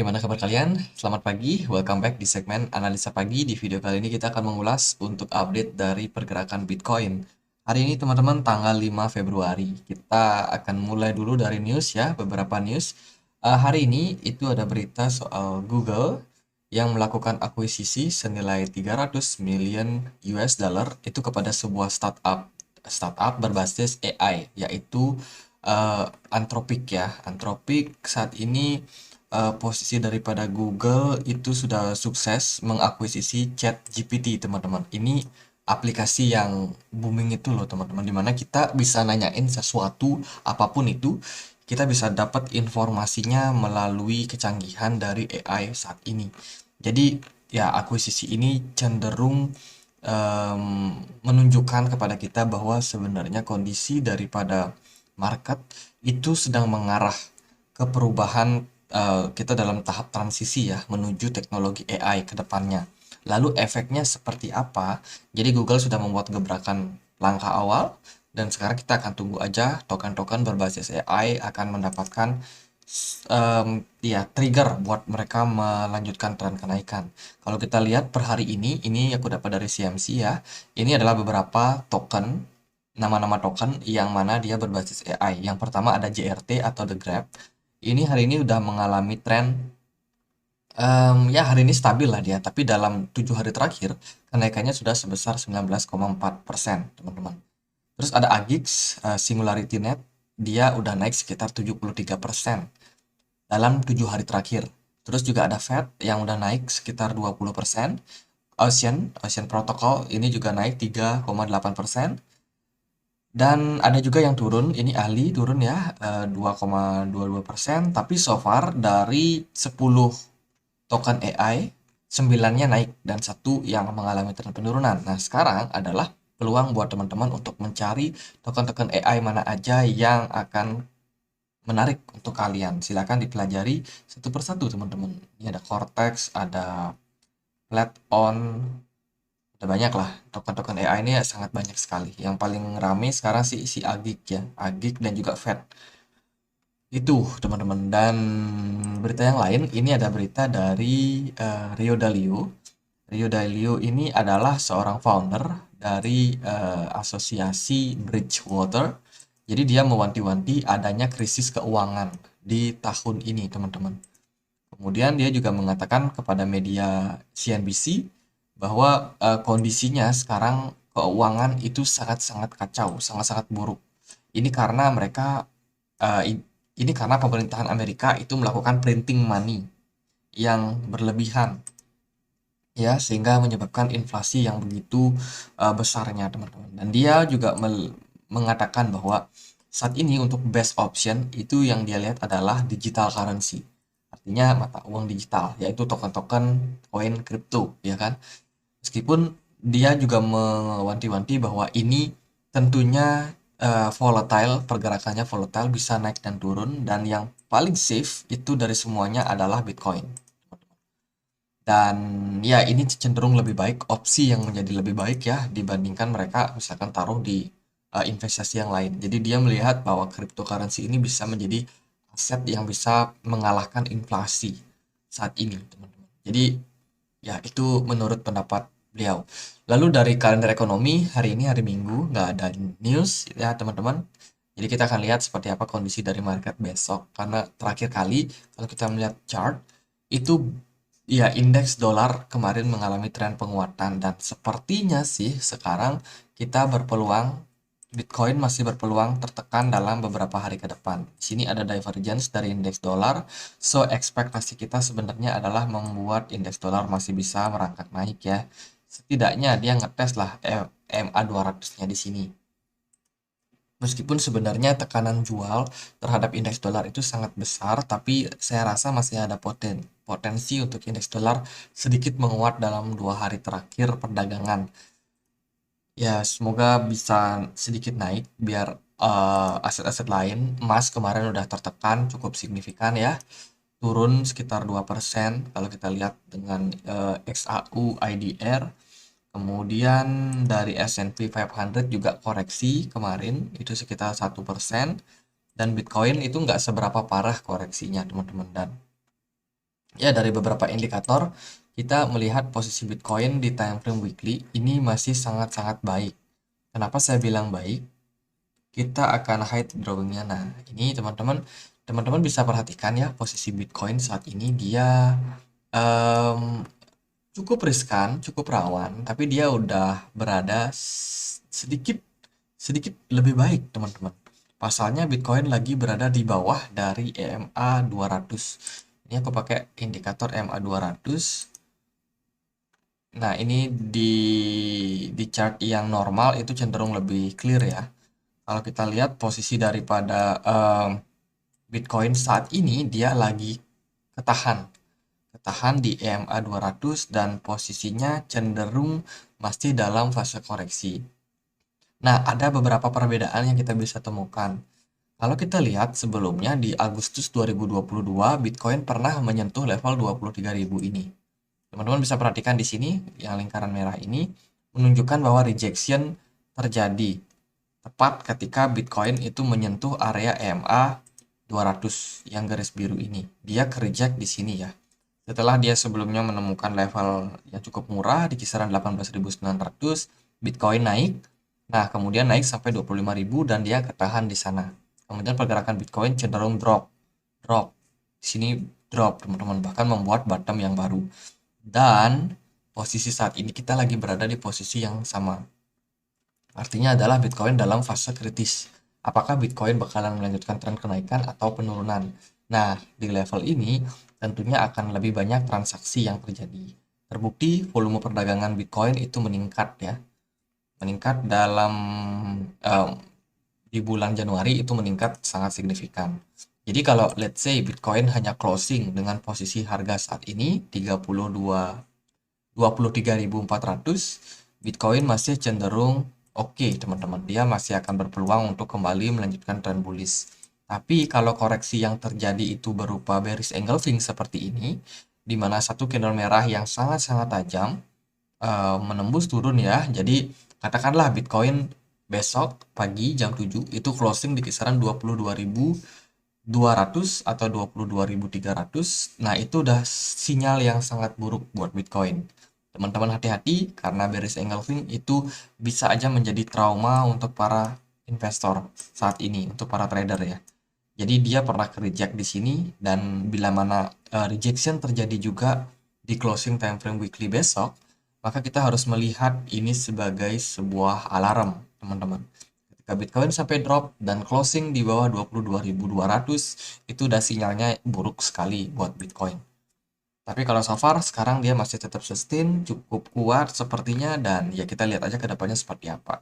Gimana kabar kalian? Selamat pagi, welcome back di segmen Analisa Pagi. Di video kali ini kita akan mengulas untuk update dari pergerakan Bitcoin. Hari ini teman-teman tanggal 5 Februari. Kita akan mulai dulu dari news ya, beberapa news. Hari ini itu ada berita soal Google yang melakukan akuisisi senilai 300 million US dollar itu kepada sebuah startup berbasis AI yaitu Anthropic ya. Anthropic saat ini posisi daripada Google itu sudah sukses mengakuisisi ChatGPT, teman-teman. Ini aplikasi yang booming itu loh, teman-teman, dimana kita bisa nanyain sesuatu apapun itu, kita bisa dapat informasinya melalui kecanggihan dari AI saat ini. Jadi ya akuisisi ini cenderung menunjukkan kepada kita bahwa sebenarnya kondisi daripada market itu sedang mengarah ke perubahan, kita dalam tahap transisi ya menuju teknologi AI ke depannya. Lalu efeknya seperti apa? Jadi Google sudah membuat gebrakan langkah awal dan sekarang kita akan tunggu aja token-token berbasis AI akan mendapatkan ya trigger buat mereka melanjutkan tren kenaikan. Kalau kita lihat per hari ini aku dapat dari CMC ya. Ini adalah beberapa token, nama-nama token yang mana dia berbasis AI. Yang pertama ada JRT atau The Grab. Ini hari ini udah mengalami tren, ya hari ini stabil lah dia, tapi dalam 7 hari terakhir kenaikannya sudah sebesar 19,4%, teman-teman. Terus ada Agix, Singularity Net, dia udah naik sekitar 73% dalam 7 hari terakhir. Terus juga ada Fed yang udah naik sekitar 20%. Ocean Protocol ini juga naik 3,8%. Dan ada juga yang turun, ini ahli turun ya, 2,22%. Tapi so far dari 10 token AI, 9-nya naik dan satu yang mengalami tren penurunan. Nah, sekarang adalah peluang buat teman-teman untuk mencari token-token AI mana aja yang akan menarik untuk kalian. Silakan dipelajari satu persatu, teman-teman. Ini ada Cortex, ada Platon, ada banyak lah. Token-token AI ini ya sangat banyak sekali. Yang paling rame sekarang sih si Agik ya, Agik dan juga Fed. Itu teman-teman. Dan berita yang lain, ini ada berita dari Rio Dalio. Rio Dalio ini adalah seorang founder dari asosiasi Bridgewater. Jadi dia mewanti-wanti adanya krisis keuangan di tahun ini, teman-teman. Kemudian dia juga mengatakan kepada media CNBC bahwa kondisinya sekarang keuangan itu sangat-sangat kacau, sangat-sangat buruk. Ini karena mereka ini karena pemerintahan Amerika itu melakukan printing money yang berlebihan ya sehingga menyebabkan inflasi yang begitu besarnya, teman-teman. Dan dia juga mengatakan bahwa saat ini untuk best option itu yang dia lihat adalah digital currency. Artinya mata uang digital, yaitu token-token koin kripto, ya kan? Meskipun dia juga mewanti-wanti bahwa ini tentunya volatile, pergerakannya volatile, bisa naik dan turun, dan yang paling safe itu dari semuanya adalah Bitcoin. Dan ya ini cenderung lebih baik, opsi yang menjadi lebih baik ya dibandingkan mereka misalkan taruh di investasi yang lain. Jadi dia melihat bahwa cryptocurrency ini bisa menjadi aset yang bisa mengalahkan inflasi saat ini, teman-teman. Jadi ya itu menurut pendapat beliau. Lalu dari kalender ekonomi hari ini hari Minggu nggak ada news ya, teman-teman. Jadi kita akan lihat seperti apa kondisi dari market besok karena terakhir kali kalau kita melihat chart itu ya indeks dolar kemarin mengalami tren penguatan dan sepertinya sih sekarang kita berpeluang Bitcoin masih berpeluang tertekan dalam beberapa hari ke depan. Di sini ada divergence dari indeks dolar, so ekspektasi kita sebenarnya adalah membuat indeks dolar masih bisa merangkak naik ya. Setidaknya dia ngetes lah MA 200-nya di sini. Meskipun sebenarnya tekanan jual terhadap indeks dolar itu sangat besar, tapi saya rasa masih ada potensi untuk indeks dolar sedikit menguat dalam 2 hari terakhir perdagangan. Ya, semoga bisa sedikit naik biar aset-aset lain, emas kemarin udah tertekan cukup signifikan ya, turun sekitar 2% kalau kita lihat dengan XAU IDR. Kemudian dari S&P 500 juga koreksi kemarin itu sekitar 1%, dan Bitcoin itu nggak seberapa parah koreksinya, teman-teman. Dan Ya, dari beberapa indikator, kita melihat posisi Bitcoin di time frame weekly ini masih sangat-sangat baik. Kenapa saya bilang baik? Kita akan hide drawingnya. Nah, ini teman-teman bisa perhatikan ya, posisi Bitcoin saat ini dia em, cukup riskan, cukup rawan, tapi dia udah berada sedikit sedikit lebih baik, teman-teman. Pasalnya Bitcoin lagi berada di bawah dari EMA 200. Ini aku pakai indikator EMA 200. Nah, ini di chart yang normal itu cenderung lebih clear ya. Kalau kita lihat posisi daripada Bitcoin saat ini, dia lagi ketahan. Ketahan di EMA 200 dan posisinya cenderung masih dalam fase koreksi. Nah, ada beberapa perbedaan yang kita bisa temukan. Kalau kita lihat sebelumnya di Agustus 2022, Bitcoin pernah menyentuh level 23.000 ini. Teman-teman bisa perhatikan di sini, yang lingkaran merah ini menunjukkan bahwa rejection terjadi tepat ketika Bitcoin itu menyentuh area EMA 200 yang garis biru ini. Dia ke-reject di sini ya. Setelah dia sebelumnya menemukan level yang cukup murah di kisaran 18.900, Bitcoin naik. Nah, kemudian naik sampai 25.000 dan dia ketahan di sana. Kemudian pergerakan Bitcoin cenderung drop. Drop. Di sini drop, teman-teman, bahkan membuat bottom yang baru. Dan posisi saat ini kita lagi berada di posisi yang sama. Artinya adalah Bitcoin dalam fase kritis. Apakah Bitcoin bakalan melanjutkan tren kenaikan atau penurunan? Nah, di level ini tentunya akan lebih banyak transaksi yang terjadi. Terbukti volume perdagangan Bitcoin itu meningkat ya. Meningkat dalam em, di bulan Januari itu meningkat sangat signifikan. Jadi kalau let's say Bitcoin hanya closing dengan posisi harga saat ini 23.400, Bitcoin masih cenderung oke, teman-teman. Dia masih akan berpeluang untuk kembali melanjutkan tren bullish. Tapi kalau koreksi yang terjadi itu berupa bearish engulfing seperti ini, di mana satu candle merah yang sangat-sangat tajam menembus turun ya. Jadi katakanlah Bitcoin besok pagi jam 7 itu closing di kisaran 22.200 atau 22.300. Nah, itu udah sinyal yang sangat buruk buat Bitcoin. Teman-teman hati-hati karena bearish engulfing itu bisa aja menjadi trauma untuk para investor saat ini, untuk para trader ya. Jadi dia pernah ke reject di sini dan bila mana rejection terjadi juga di closing time frame weekly besok, maka kita harus melihat ini sebagai sebuah alarm, teman-teman. Ketika Bitcoin sampai drop dan closing di bawah 22.200, itu udah sinyalnya buruk sekali buat Bitcoin. Tapi kalau so far sekarang dia masih tetap sustain, cukup kuat sepertinya dan ya kita lihat aja ke depannya seperti apa.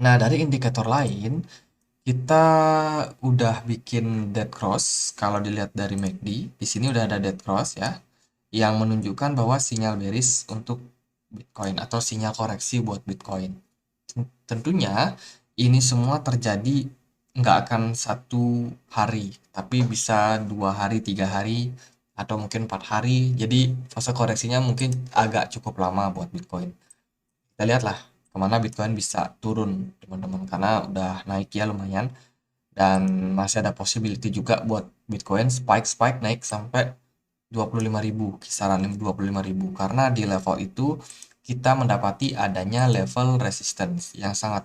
Nah, dari indikator lain, kita udah bikin dead cross. Kalau dilihat dari MACD, di sini udah ada dead cross ya, yang menunjukkan bahwa sinyal bearish untuk Bitcoin atau sinyal koreksi buat Bitcoin. Tentunya ini semua terjadi nggak akan satu hari, tapi bisa 2 hari, 3 hari, atau mungkin 4 hari. Jadi fase koreksinya mungkin agak cukup lama buat Bitcoin. Kita lihatlah kemana Bitcoin bisa turun, teman-teman, karena udah naik ya lumayan. Dan masih ada possibility juga buat Bitcoin spike naik sampai 25.000, kisaran 25.000, karena di level itu kita mendapati adanya level resistance yang sangat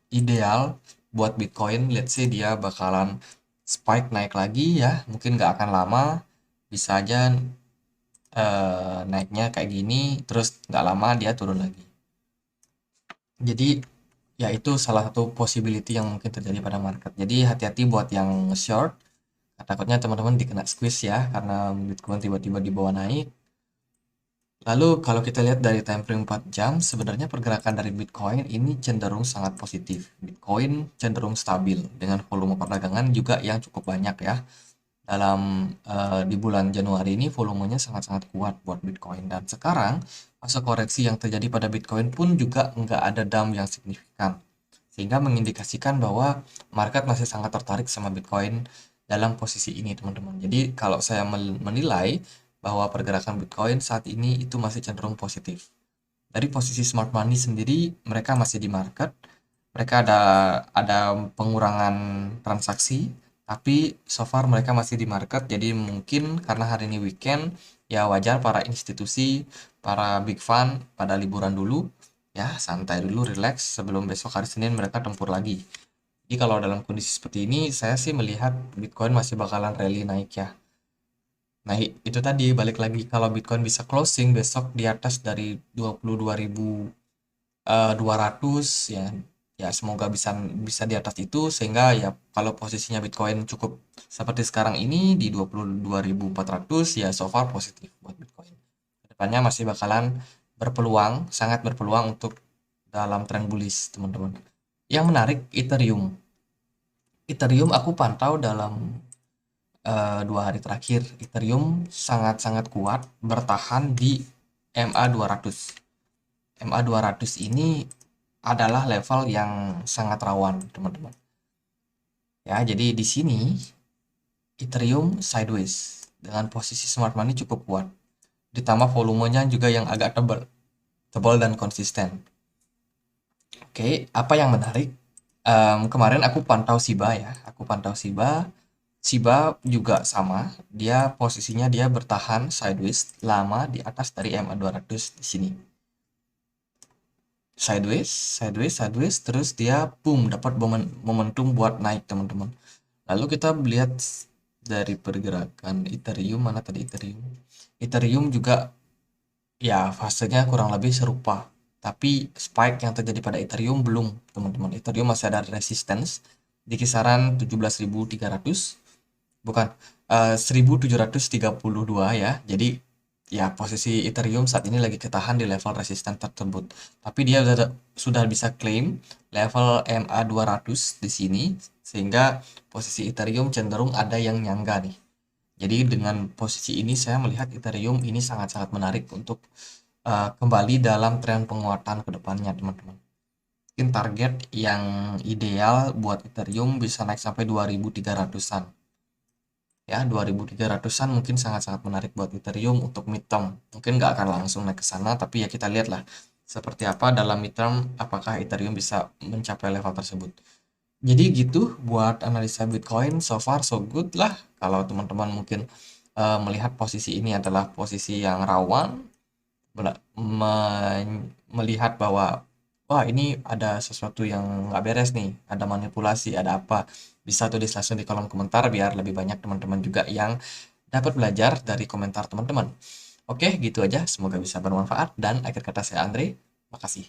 ideal buat Bitcoin. Let's say dia bakalan spike naik lagi ya, mungkin nggak akan lama, bisa aja naiknya kayak gini terus nggak lama dia turun lagi. Jadi ya itu salah satu possibility yang mungkin terjadi pada market. Jadi hati-hati buat yang short. Takutnya teman-teman dikena squeeze ya karena Bitcoin tiba-tiba dibawa naik. Lalu kalau kita lihat dari time frame 4 jam, sebenarnya pergerakan dari Bitcoin ini cenderung sangat positif. Bitcoin cenderung stabil dengan volume perdagangan juga yang cukup banyak ya. Dalam di bulan Januari ini volumenya sangat-sangat kuat buat Bitcoin. Dan sekarang fase koreksi yang terjadi pada Bitcoin pun juga nggak ada dump yang signifikan. Sehingga mengindikasikan bahwa market masih sangat tertarik sama Bitcoin dalam posisi ini, teman-teman. Jadi kalau saya menilai bahwa pergerakan Bitcoin saat ini itu masih cenderung positif. Dari posisi smart money sendiri, mereka masih di market. Mereka ada pengurangan transaksi, Tapi so far mereka masih di market, jadi mungkin karena hari ini weekend, ya wajar para institusi, para big fund pada liburan dulu, ya santai dulu, relax sebelum besok hari Senin mereka tempur lagi. Jadi kalau dalam kondisi seperti ini, saya sih melihat Bitcoin masih bakalan rally naik ya. Nah, itu tadi balik lagi kalau Bitcoin bisa closing besok di atas dari 22.200 ya. Ya semoga bisa bisa di atas itu sehingga ya kalau posisinya Bitcoin cukup seperti sekarang ini di 22.400 ya so far positif buat Bitcoin. Kedepannya masih bakalan berpeluang, sangat berpeluang untuk dalam tren bullish, teman-teman. Yang menarik Ethereum. Ethereum aku pantau dalam 2 hari terakhir. Ethereum sangat-sangat kuat bertahan di MA200. MA200 ini adalah level yang sangat rawan, teman-teman. Ya, jadi di sini Ethereum sideways dengan posisi smart money cukup kuat. Ditambah volumenya juga yang agak tebal, tebal dan konsisten. Oke, apa yang menarik? Kemarin aku pantau Shiba ya, aku pantau Shiba. Shiba juga sama, dia posisinya dia bertahan sideways lama di atas dari MA200 di sini. Sideways, sideways, sideways, terus dia boom dapat momentum buat naik, teman-teman. Lalu kita lihat dari pergerakan Ethereum, mana tadi Ethereum? Ethereum juga ya fasenya kurang lebih serupa. Tapi spike yang terjadi pada Ethereum belum, teman-teman. Ethereum masih ada resistance di kisaran 17.300, bukan 1732 ya. Jadi ya posisi Ethereum saat ini lagi ketahan di level resisten tersebut. Tapi dia sudah bisa claim level MA200 di sini sehingga posisi Ethereum cenderung ada yang nyangga nih. Jadi dengan posisi ini saya melihat Ethereum ini sangat-sangat menarik untuk kembali dalam tren penguatan ke depannya, teman-teman. Mungkin target yang ideal buat Ethereum bisa naik sampai 2.300-an. Ya, 2.300-an mungkin sangat-sangat menarik buat Ethereum untuk midterm. Mungkin nggak akan langsung naik ke sana, tapi ya kita lihatlah seperti apa dalam midterm, apakah Ethereum bisa mencapai level tersebut. Jadi gitu buat analisa Bitcoin, so far so good lah. Kalau teman-teman mungkin melihat posisi ini adalah posisi yang rawan, melihat bahwa wah ini ada sesuatu yang nggak beres nih, ada manipulasi, ada apa, bisa tulis langsung di kolom komentar biar lebih banyak teman-teman juga yang dapat belajar dari komentar teman-teman. Oke, gitu aja. Semoga bisa bermanfaat dan akhir kata saya Andre. Makasih.